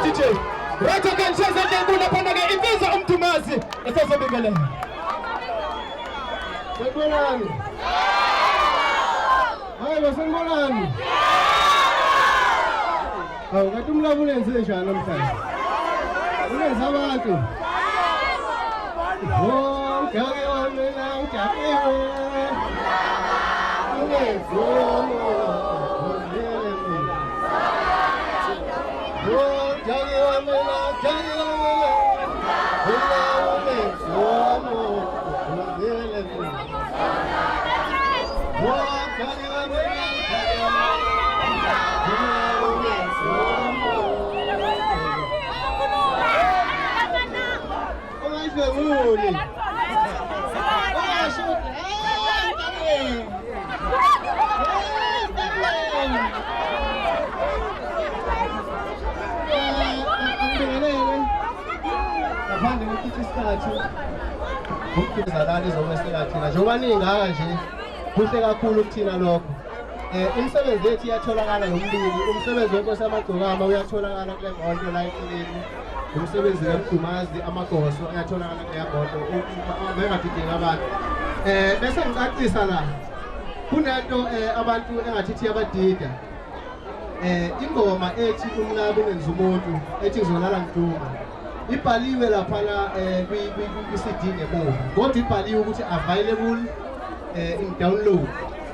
DJ. Right again, cheza ngekuna panaga imbiza umtumazi. Esasa bingale. Sengolani. Hayi basengolani. Awu kanti umlabo ulenze njani namhlanje? Ulenza abantu. Oh, ngake wamela ujakewe. Ngaphandle kokuthi isikhathi ukuzalana izomesela thina njengoba ningaka nje kuhle kakhulu kuthina lokho. Imisebenzi yethu iyatholakala yomibili. Umsebenzi wenkosi yamagcokama uyatholakala kule nkonto la eceleni. Umsebenzi wemdumazi amagoso ayatholakala kule nkonto bengadideki abantu. Bese ngicacisa la kunento abantu engathithi yabadida. Ingoma ethi umlabu ungenza umuntu ethi ngizolala ngiduma ibhaliwe lapha kwi-CD ngemuva kodwa ibhaliwe ukuthi available in download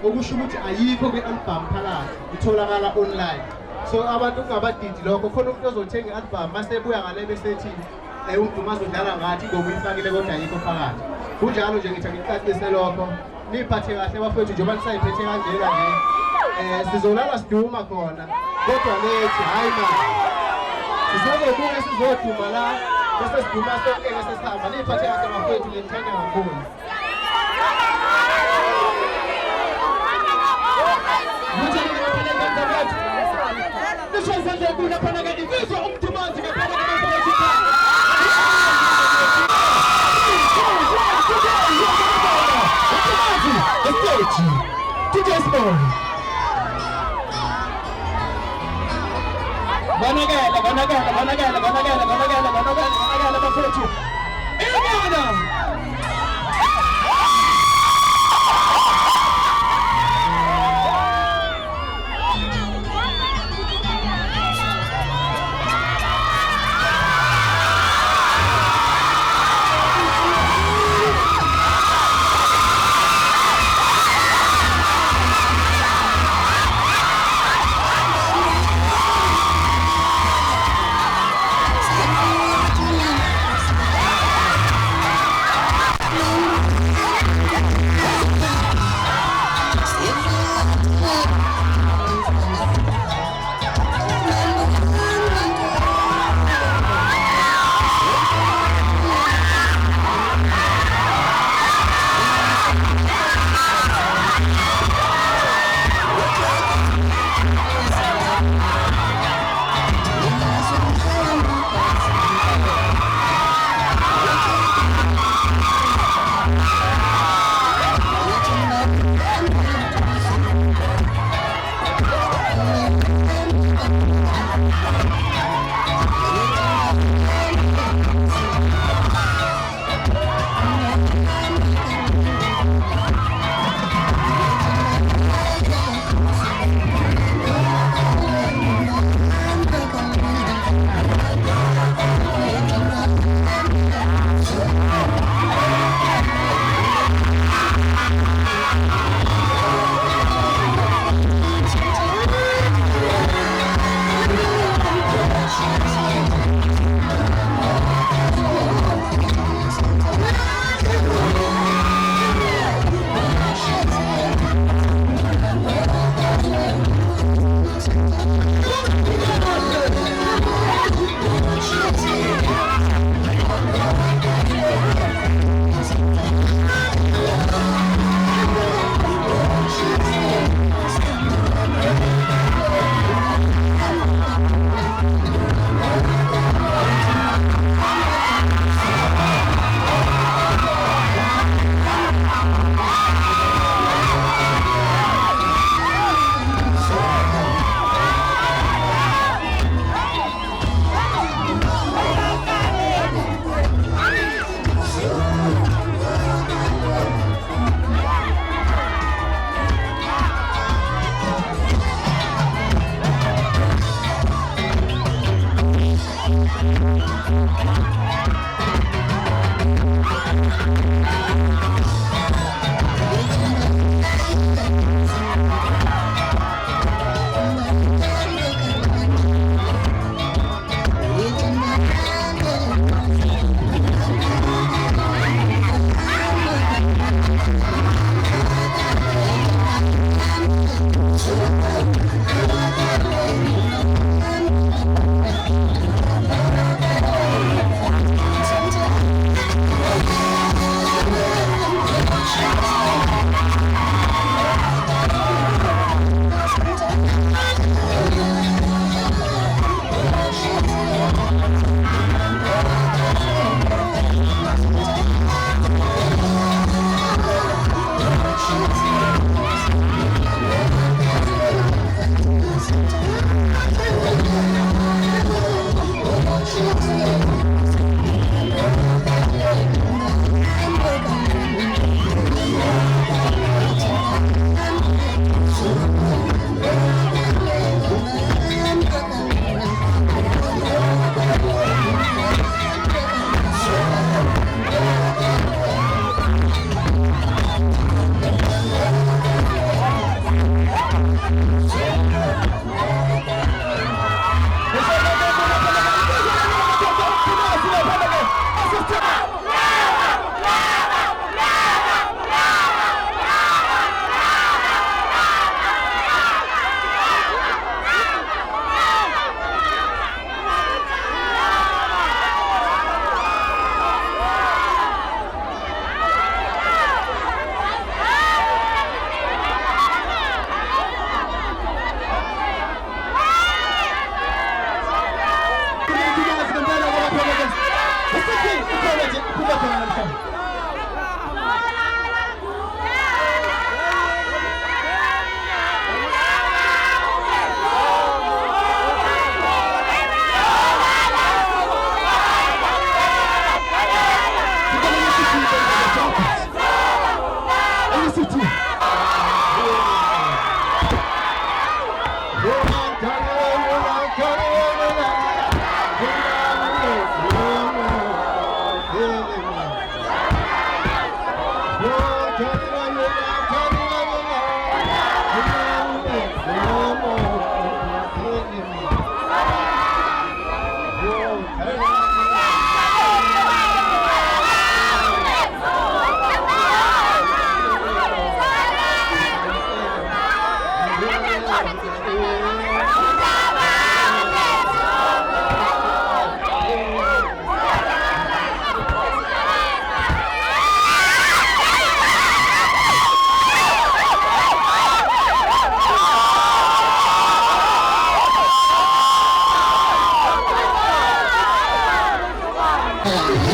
okusho ukuthi ayikho kwi-album phakathi itholakala online. So abantu kungabadidi lokho khona umuntu ozothenga i-album mase ebuya ngale besethi umdumazi udlala ngathi ingoma uyifakile kodwa ayikho phakathi. Kunjalo nje ngithi ngicacise lokho niphathe kahle bafethu njengoba nisayiphethe kanjena nje sizolala siduma khona kodwa lethi hayi manje sizobuya sizoduma la bese siduma sonke bese sihamba niphathe kahle bafethu ngithanda kakhulu. Nishoza kuna phana ke imizwa umdumazi ke phana ke mfowethu. DJ Small. Banagala bafethu. Imana.